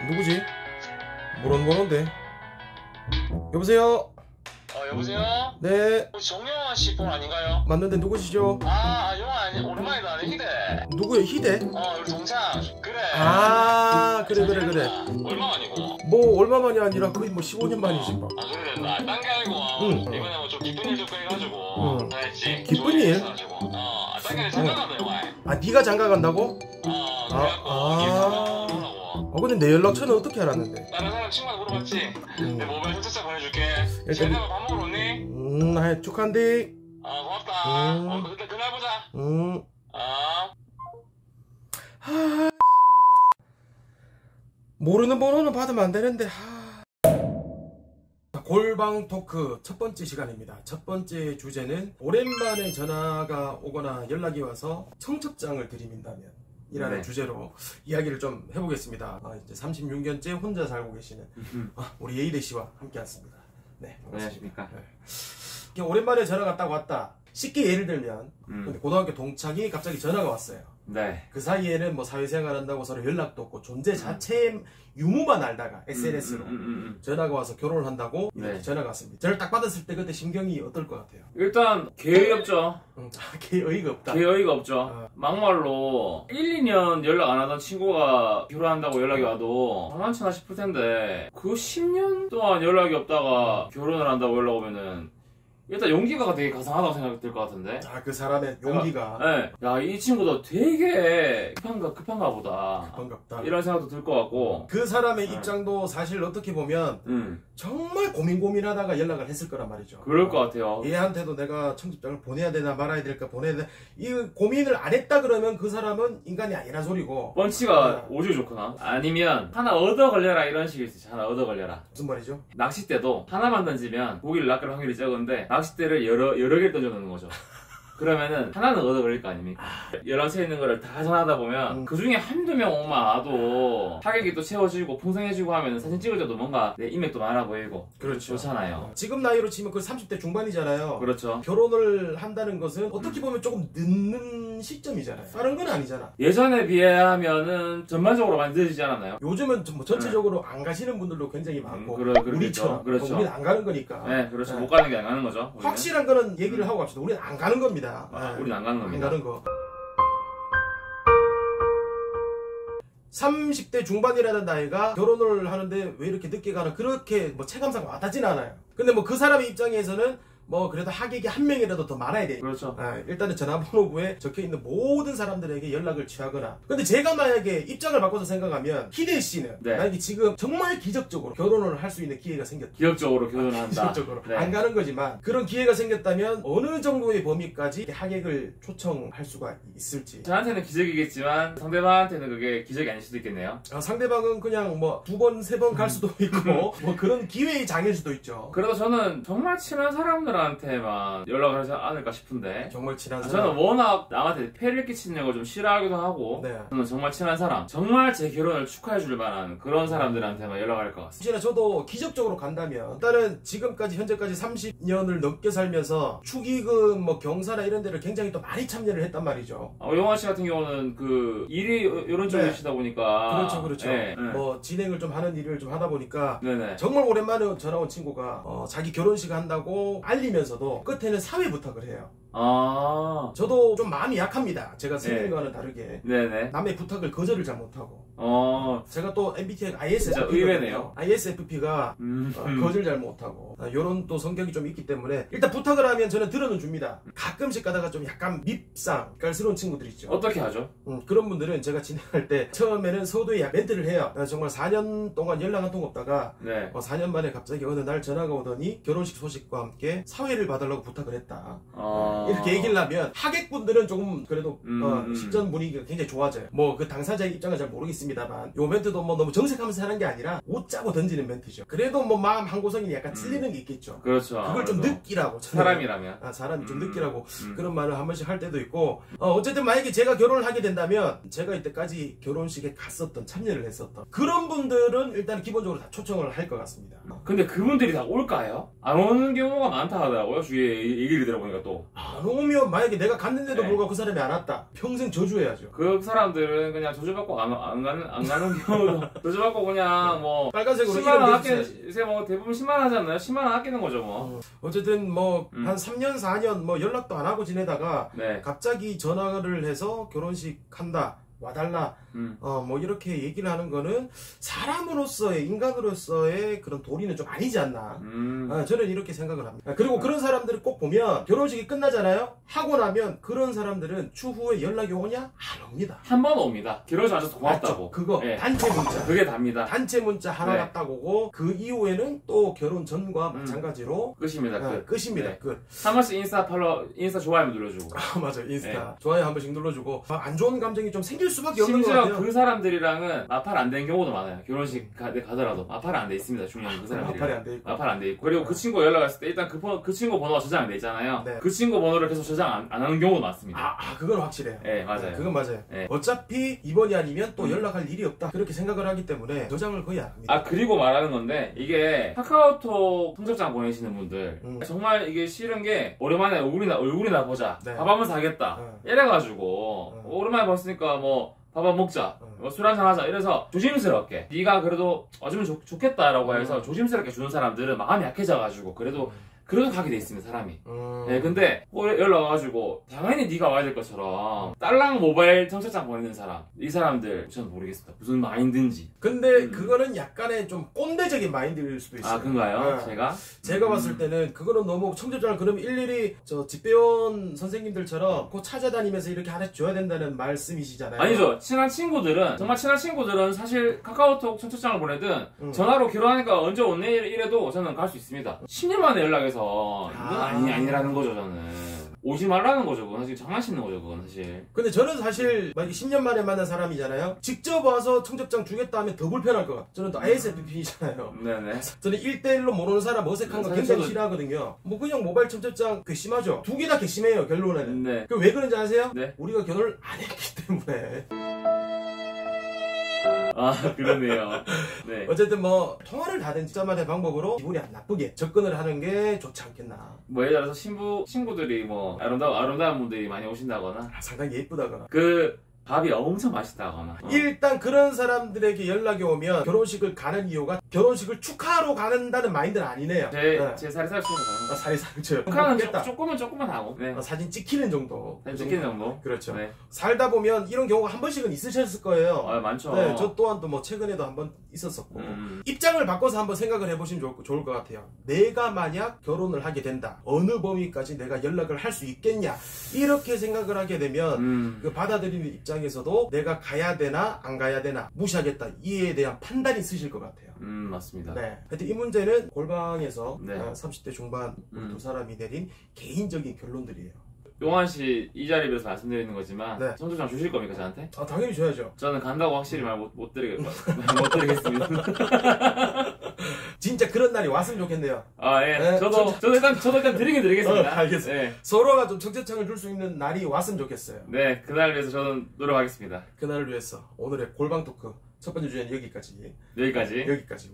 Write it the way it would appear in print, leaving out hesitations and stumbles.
누구지? 모런데. 여보세요? 여보세요? 네, 혹시 정영환 씨 폰 아닌가요? 맞는데 누구시죠? 영환 아니, 오랜만이다. 내 희대. 누구예요? 희대? 우리 동창. 그래. 아, 그래. 얼마만이고? 뭐 얼마만이 아니라 거의 뭐 15년 만이지 뭐. 그래, 딴 게 아니고. 응. 이번에 뭐 좀 기쁜 일 듣고 해가지고. 다 했지. 기쁜 일? 딴 게 잠깐 간다, 영환. 아, 네가 장가 간다고? 그래갖고. 근데 내 연락처는 어떻게 알았는데? 다른 사람 친구한테 물어봤지? 내 모바일 현찰사 보내줄게. 일단- 제대로 밥 먹으러 오니? 축하한데. 고맙다. 그날 보자. 모르는 번호는 받으면 안 되는데. 골방 토크 첫 번째 시간입니다. 첫 번째 주제는 오랜만에 전화가 오거나 연락이 와서 청첩장을 들이민다면 이라는 네. 주제로 이야기를 좀 해보겠습니다. 이제 36년째 혼자 살고 계시는 우리 예이대 씨와 함께 왔습니다. 네, 안녕하십니까. 네. 오랜만에 전화가 딱 왔다. 쉽게 예를 들면 근데 고등학교 동창이 갑자기 전화가 왔어요. 네. 그 사이에는 뭐 사회생활 한다고 서로 연락도 없고 존재 자체의 유무만 알다가 SNS로 전화가 와서 결혼을 한다고 이렇게 네. 전화가 왔습니다. 저를 딱 받았을 때 그때 심경이 어떨 것 같아요? 일단 개의 없죠. 걔 어이가 없다. 개의 어이가 없죠. 막말로 1, 2년 연락 안 하던 친구가 결혼한다고 연락이 와도 장난치나 싶을 텐데 그 10년 동안 연락이 없다가 결혼을 한다고 연락 오면은 일단 용기가 되게 가상하다고 생각이 들 것 같은데. 그 사람의 용기가 네. 야, 이 친구도 되게 급한가 보다. 반갑다. 이런 생각도 들 것 같고. 그 사람의 입장도 사실 어떻게 보면 정말 고민하다가 연락을 했을 거란 말이죠. 그럴 것 같아요. 얘한테도 내가 청첩장을 보내야 되나 말아야 될까 보내야 되나 이 고민을 안 했다 그러면 그 사람은 인간이 아니란 소리고. 펀치가 오지게 좋구나. 아니면 하나 얻어 걸려라 이런 식일 수 있어. 하나 얻어 걸려라. 무슨 말이죠? 낚싯대도 하나만 던지면 고기를 낚을 확률이 적은데 낚싯대를 여러 개를 던져놓는 거죠. 그러면은 하나는 얻어 걸릴 거 아닙니까? 여러 세 있는 거를 다 전하다 보면 그 중에 한두 명 오만 와도 타격이 또 채워지고 풍성해지고 하면 사진 찍을 때도 뭔가 내 인맥도 많아 보이고 그렇죠. 좋잖아요. 지금 나이로 치면 그 30대 중반이잖아요. 그렇죠. 결혼을 한다는 것은 어떻게 보면 조금 늦는 시점이잖아요. 다른 건 아니잖아. 예전에 비하면은 전반적으로 많이 늦어지지 않았나요? 요즘은 뭐 전체적으로 안 가시는 분들도 굉장히 많고 우리처럼 그렇죠. 우리는 안 가는 거니까. 네, 그렇죠. 네. 못 가는 게 안 가는 거죠. 우리는. 확실한 거는 얘기를 하고 갑시다. 우리는 안 가는 겁니다. 우리는 안 가는 겁니다. 안 가는 거. 30대 중반이라는 나이가 결혼을 하는데 왜 이렇게 늦게 가나 그렇게 뭐 체감상 와닿진 않아요. 근데 뭐 그 사람의 입장에서는 뭐 그래도 하객이 한 명이라도 더 많아야 돼요. 그렇죠. 일단은 전화번호부에 적혀있는 모든 사람들에게 연락을 취하거나. 근데 제가 만약에 입장을 바꿔서 생각하면 희대 씨는 네. 만약에 지금 정말 기적적으로 결혼을 할 수 있는 기회가 생겼다. 기업적으로 결혼한다. 기적적으로 네. 안 가는 거지만 그런 기회가 생겼다면 어느 정도의 범위까지 하객을 초청할 수가 있을지. 저한테는 기적이겠지만 상대방한테는 그게 기적이 아닐 수도 있겠네요. 상대방은 그냥 뭐 두 번, 세 번 갈 수도 있고 뭐 그런 기회의 장일 수도 있죠. 그래도 저는 정말 친한 사람들한테만 연락을 하지 않을까 싶은데 정말 친한 저는 사람. 워낙 남한테 폐를 끼치는 걸 좀 싫어하기도 하고 네. 저는 정말 친한 사람, 정말 제 결혼을 축하해 줄 만한 그런 사람들한테만 연락할 것 같습니다. 혹시나 저도 기적적으로 간다면 일단은 지금까지 현재까지 30년을 넘게 살면서 축의금 뭐 경사나 이런 데를 굉장히 또 많이 참여를 했단 말이죠. 영화 씨 같은 경우는 그 일이 이런 쪽이시다 보니까 그렇죠. 네. 뭐 진행을 좀 하는 일을 좀 하다 보니까 네네. 정말 오랜만에 전화 온 친구가 자기 결혼식 한다고 알리면서도 끝에는 사회 부탁을 해요. 저도 좀 마음이 약합니다. 제가 생각과는 다르게. 네네. 남의 부탁을 거절을 잘 못하고. 제가 또 MBTI 진짜 ISFP 의외네요. ISFP가 거절 잘 못하고 요런 또 성격이 좀 있기 때문에 일단 부탁을 하면 저는 들어는 줍니다. 가끔씩 가다가 좀 약간 밉상 깔스러운 친구들 있죠. 어떻게 하죠? 그런 분들은 제가 진행할 때 처음에는 서두에 멘트를 해요. 정말 4년 동안 연락 한 통 없다가 네. 4년 만에 갑자기 어느 날 전화가 오더니 결혼식 소식과 함께 사회를 봐달라고 부탁을 했다. 이렇게 얘기를 하면 하객분들은 조금 그래도 식전 분위기가 굉장히 좋아져요. 뭐 그 당사자의 입장은 잘 모르겠습니다만 요 멘트도 뭐 너무 정색하면서 하는 게 아니라 웃자고 던지는 멘트죠. 그래도 뭐 마음 한구석이 약간 찔리는 게 있겠죠. 그렇죠. 그걸 좀 느끼라고. 사람이라면. 사람이 좀 느끼라고 그런 말을 한 번씩 할 때도 있고 어쨌든 만약에 제가 결혼을 하게 된다면 제가 이때까지 결혼식에 갔었던 참여를 했었던 그런 분들은 일단 기본적으로 다 초청을 할 것 같습니다. 근데 그분들이 다 올까요? 안 오는 경우가 많다 하더라고요. 주위에 얘기를 들어보니까 또. 안 오면 만약에 내가 갔는데도 네. 불구하고 그 사람이 안 왔다. 평생 저주해야죠. 그 사람들은 그냥 조주받고 안 가는 경우도 조주받고 그냥 뭐 빨간색으로 10만 원 이름 아끼는 대주셔야지. 요새 뭐 대부분 10만 원 하지 않나요? 10만 원 아끼는 거죠 뭐. 어쨌든 뭐 한 3년 4년 뭐 연락도 안 하고 지내다가 네. 갑자기 전화를 해서 결혼식 한다. 와달라. 뭐 이렇게 얘기를 하는 거는 사람으로서의 인간으로서의 그런 도리는 좀 아니지 않나. 저는 이렇게 생각을 합니다. 그리고 그런 사람들을 꼭 보면 결혼식이 끝나잖아요. 하고 나면 그런 사람들은 추후에 연락이 오냐? 안 옵니다. 한 번 옵니다. 결혼식 와줘서 고맙다고. 맞죠? 그거 네. 단체 문자. 그게 답니다. 단체 문자 하나 네. 갔다 오고 그 이후에는 또 결혼 전과 마찬가지로 끝입니다. 끝. 끝입니다. 네. 끝. 한 번씩 인스타 좋아요 눌러주고. 맞아. 인스타 네. 좋아요 한 번씩 눌러주고 안 좋은 감정이 좀 생길 수밖에 없는 것 심지어 같아요. 그 사람들이랑은 마팔 안 된 경우도 많아요. 결혼식 가더라도 마팔 안 돼 있습니다. 중요한 그 사람들이. 마팔이 안 돼 있고. 마팔 안 돼 있고. 그리고 그 친구 연락했을 때 일단 그 친구 번호가 저장 안 돼 있잖아요. 네. 그 친구 번호를 계속 저장 안 하는 경우도 많습니다. 그건 확실해요. 네, 맞아요. 그건 맞아요. 네. 어차피 이번이 아니면 또 연락할 일이 없다. 그렇게 생각을 하기 때문에 저장을 거의 안 합니다. 아 그리고 말하는 건데 이게 카카오톡 성적장 보내시는 분들 정말 이게 싫은 게 오랜만에 얼굴이나 보자. 네. 밥 한번 사겠다. 이래가지고 오랜만에 봤으니까 뭐 밥 한 먹자. 술 한잔 하자. 이래서 조심스럽게 네가 그래도 와주면 좋겠다라고 해서 조심스럽게 주는 사람들은 마음이 약해져가지고 그래도 가게 돼 있습니다 사람이. 네, 근데 연락 와가지고 당연히 네가 와야 될 것처럼 딸랑 모바일 청첩장 보내는 사람 이 사람들 저는 모르겠습니다 무슨 마인드인지. 근데 그거는 약간의 좀 꼰대적인 마인드일 수도 있어요. 아 그런가요? 제가 봤을 때는 그거는 너무 청첩장을 그럼 일일이 저 집배원 선생님들처럼 그 찾아다니면서 이렇게 하나씩 줘야 된다는 말씀이시잖아요. 아니죠. 친한 친구들은 정말 친한 친구들은 사실 카카오톡 청첩장을 보내든 전화로 결혼하니까 언제 오네 이래도 저는 갈 수 있습니다. 10년 만에 연락해서 이건 아니라는 거죠 저는. 오지 말라는 거죠. 그건 사실 장난치는 거죠. 그건 사실. 근데 저는 사실 만약에 10년 만에 만난 사람이잖아요. 직접 와서 청첩장 주겠다 하면 더 불편할 것 같아요. 저는 또 ISFP잖아요. 네네. 저는 1대1로 모르는 사람 어색한 거 굉장히 싫어하거든요. 뭐 그냥 모바일 청첩장 괘씸하죠. 두 개 다 괘씸해요 결론에는. 네. 그 왜 그런지 아세요? 네. 우리가 결혼을 안 했기 때문에. 아 그러네요. 네. 어쨌든 뭐 통화를 하든 진짜만의 방법으로 기분이 안 나쁘게 접근을 하는 게 좋지 않겠나. 뭐 예를 들어서 친구들이 뭐 아름다운 분들이 많이 오신다거나 상당히 예쁘다거나 그 밥이 엄청 맛있다거나 일단 그런 사람들에게 연락이 오면 결혼식을 가는 이유가 결혼식을 축하하러 가는다는 마인드는 아니네요. 제 살이 치워서 가는 거. 살이 상처요. 축하는 조금은 하고. 네. 사진 찍히는 정도. 사진 찍히는 정도. 그렇죠. 네. 살다 보면 이런 경우가 한 번씩은 있으셨을 거예요. 많죠. 네, 저 또한도 뭐 최근에도 한 번 있었었고 입장을 바꿔서 한번 생각을 해보시면 좋을 것 같아요. 내가 만약 결혼을 하게 된다. 어느 범위까지 내가 연락을 할 수 있겠냐. 이렇게 생각을 하게 되면 그 받아들이는 입장에서도 내가 가야 되나 안 가야 되나 무시하겠다. 이에 대한 판단이 있으실 것 같아요. 맞습니다. 네. 하여튼 이 문제는 골방에서 네. 30대 중반 두 사람이 내린 개인적인 결론들이에요. 용환 씨 이 자리에 비해서 말씀드리는 거지만 네. 청첩장 주실 겁니까 저한테? 당연히 줘야죠. 저는 간다고 확실히 말 못 드리겠습니다. 진짜 그런 날이 왔으면 좋겠네요. 예. 네, 저도 일단 드리긴 드리겠습니다. 알겠습니다. 네. 서로가 좀 청첩장을 줄 수 있는 날이 왔으면 좋겠어요. 네, 그날 위해서 저는 노력하겠습니다. 그날을 위해서 오늘의 골방 토크 첫 번째 주제는 여기까지. 여기까지.